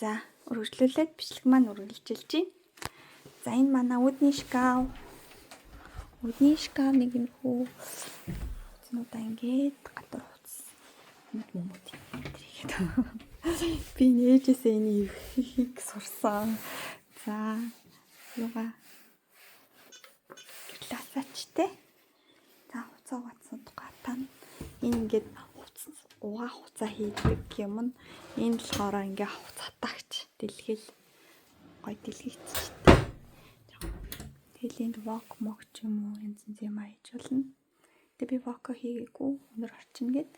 За, үргэлжлүүлээд бичлэг маань үргэлжилж байна. За, энэ манай үүдний шкаф. Үүдний шкаф нэг юм хүү. Цэнүүдаа ингээд гадар хуцсан. Мөмөд. Би нээжээсээ энэ их сурсан. За, юугаа классачтэй. За, хуцаа гацсан гатан. Энэ ингээд хуцаа хийдэг юм нь энэ болохоор ингээ хуцаатагч дэлгэл гой дэлгэгчтэй. Тэгэл энд вок мок ч юм уу янз юм аяж болно. Тэгээ би воко хийгээгүй өнөр орчин гээд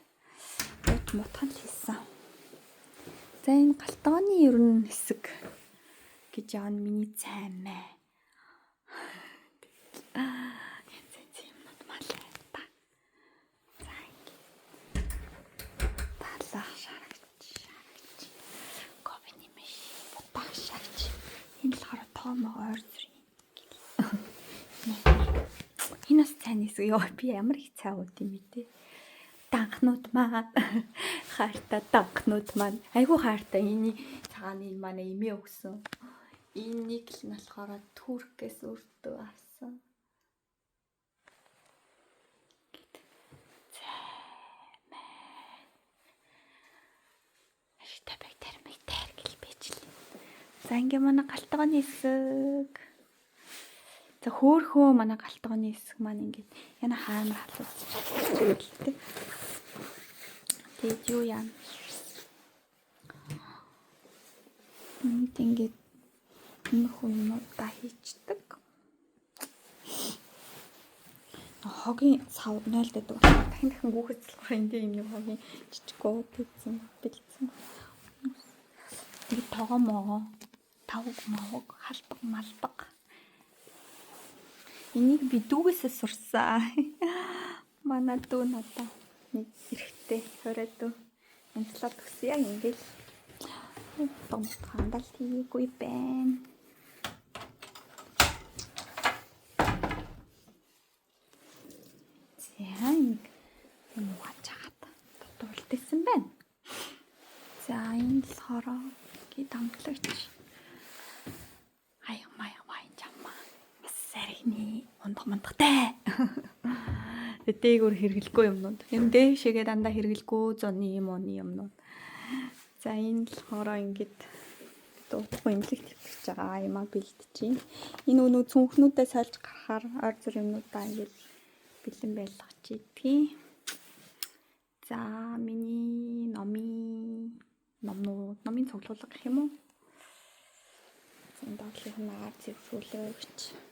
бод мутхан л хийсэн. За энэ галтгооны ерөн хэсэг гэж яа миний цаймаа. Янз юмнууд мал байна та. За ингэ. Талах шарагч. Ковины мэш бутах шарагч. Энэ л хараа тоомоо ойр зүрийн. Энэ бас цайны хэсэг ёо би ямар их цай ууд юм бэ? Данхнууд маань хайртай данхнууд маань айгүй хайртай энэ цагааны манай эмээ өгсөн. Энийг л нь болохоор Туркээс өртөө авсан. Ашигтай бактери гэлбэж л. За ингээ манай галтгооны хэсэг. За хөөхөө манай галтгооны хэсэг маань ингээд яна хаамар халуусч байгаа. Тэгээд юу яа. Ингээд энэ хүмүүстээ хийчдэг. Хогийн сав 0 дэдэг. Дахин гүөхэж болохоор энэ юм нэг хогийн жижигөө бэлдсэн. Тэгээд тогоомоо тавг мавг халбаг малбаг. Энийг би дүүгээсээ сурсан. Манай дүү надаа нэг эрэхтэй хориод дүү. Энтлаад өгсөн яг ингээл том хандал хийгээгүй байна. За юм уучаад дутуулдсан байна. За энэ болохоор гээ дамтлагч. Мандахтай. Дээгүүр хэрэглэхгүй юмнууд. Юм дээшээгээ дандаа хэрэглэхгүй зоны юмнууд. За энэ болохоор ингээд дуудахгүй имлэгт хэвчэж байгаа юмаа бэлтжин. Энэ өнөө цүнхнүүдээ сольж гарахаар ойр зүр юмнуудаа ингээд бэлэн байлгаж идэгий. За миний номын цуглуулга гэх юм уу? Энд доотлын нагаар зэвсүүлэгч.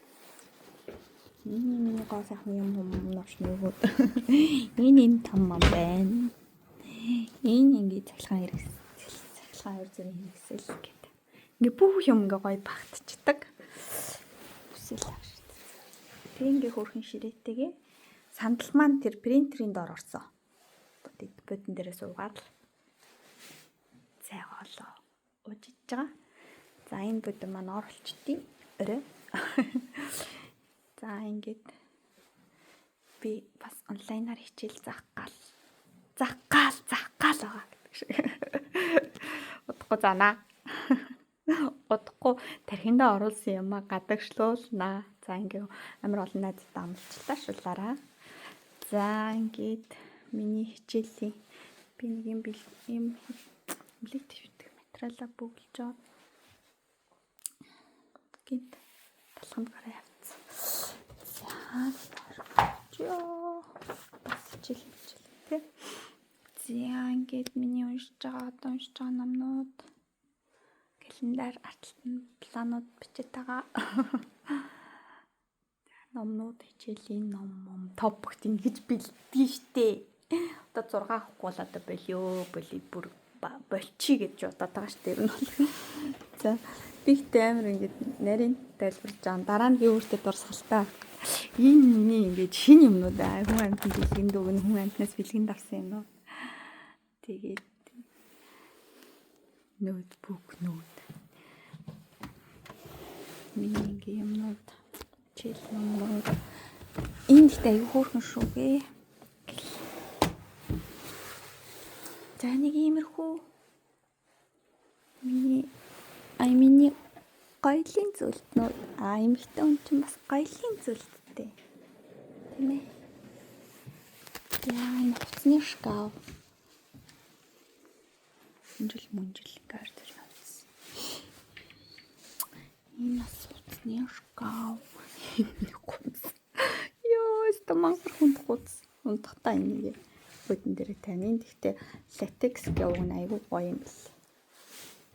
Миний гоо сайхан юм новш нөгөөд. Энэ том мам байна. Энэ ингээд цахилгаан ойр зүрийн хэрэгсэл гэдэг. Ингээ бүх юм ингээ гоё багтчихдаг. Үсэл авш. Тэг ингээ хөрхэн ширээтэйгээ сандал маань тэр принтерийн доор орсон. Бодон дээрээ суугаад цай голоо уужиж байгаа. За энэ бодон маань оруулчдیں۔ Орой. За ингээд би бас онлайнаар хичээл заах гал байгаа гэдэг шиг. Удахгүй занаа. Удахгүй тархиндаа оруулсан юм а гадагшлуулнаа. За ингээд амар олон найзтай амлчлаа шуулаараа. За ингээд миний хичээлийн би нэг юм имлэг твитдэг материалаа бүгэлж аваад гээд талханд гараа явцсан. Жоо бас хичээлээ. За ингээд миний уншиж байгаа номнууд календар артлан планууд бичиж байгаа. Номнууд хичээлийн ном топогт ингэж бэлддэг штэ. Одоо 6 авахгүй л одоо болио бүр болчи гэж бодоод байгаа штэ ер нь бол. За би ихтэй амар ингэж нарийн тайлбарлаж байгаа. Дараа нь би өөртөө дурсгалтай. Энэ ингэж шин юмнууд хүн амьтанд бэлгэнд өгнө, хүн амьтнаас бэлгэнд авсан юм уу. Тэгээд ноутбук миний юмнууд чил номнууд энд ихтэй аюу хөөрхөн шүүгээ. За нэг иймэрхүү миний гоёлын зүйлтнүүд эмэгтэй хүн чинь бас гоёлын зүйлттэй. Тийм ээ. Яа, нуцны шкаф. Мунжил гар дээр явуулсан. Энэ бас нуцны шкаф. Ёо, стомангар хүнд гуц. Унтахтаа энийг хөдөн дээр тань. Гэхдээ латекс гэв нь айгүй гоё юм бэл.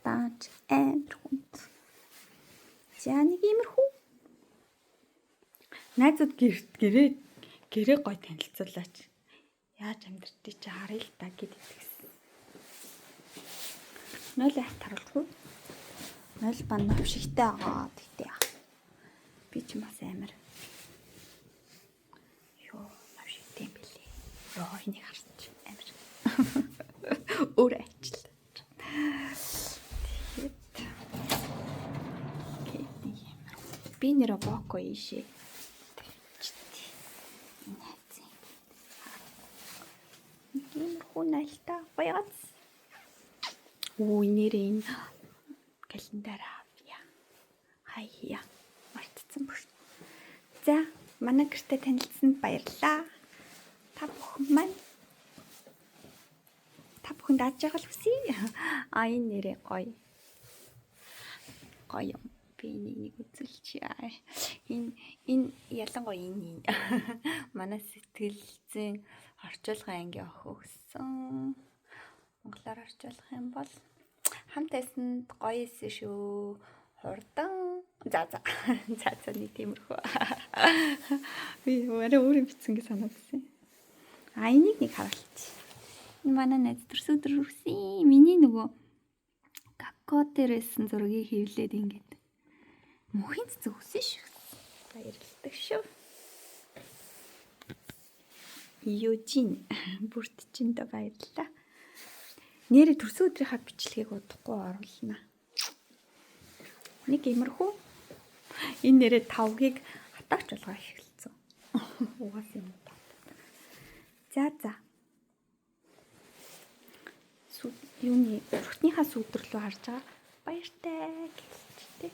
Даач амар хүнд. За нэг иймэрхүү. Найзууд гэрээ гоё танилцуулаач. Яаж амьдртыг чи харъя л та гэд итгэсэн. Нойл айх таруулахгүй. Нойл ба новшигтэй байгаа гэхдээ. Би ч бас амар. Йоо, новшигтэй юм билээ. Йоо, энийг харсч амар. Өөр ажил. Би нэр боко ийшээ. Ийм хүнэлтэ баягац. Нэрийн календар авъя. Хаяа. Мартцсан бүр. За, манай гэртээ танилцсанд баярлалаа. Та бүхэнд аж аргал хүсье. Энэ нэрээ гоё. Гоё юм. Би нэг үзүүлчихье. Энэ ялангуяа энэ. Манай сэтгэл зүйн орчуулгын анги охин өгсөн. Монголоор орчуулах юм бол хамт байсанд гоё эсэ шүү. Хурдан. За нэг тиймэрхүү. Би өөрөө бичсэн гэж санагдсан. Энийг нэг харуулчих. Энэ манай найз төрсөдөр үрсэн. Миний нөгөө гакко дээрсэн зургийг хэвлээд ингээд мөхийн цэцэг өсөн шүү. Баярлалаа шүү. Южин бүртчинд баярлалаа. Нэрээ төрсөн өдрийнхаа бичлэгийг удахгүй оруулнаа. Нэг иймэрхүү. Энэ нэрээ 5-ыг хатаач болгоо эхэлсэн. Угаас юм ба. За. Юуны өрхтнийхаа сүудрэлөө харж байгаа. Баяртай гэлчтэй.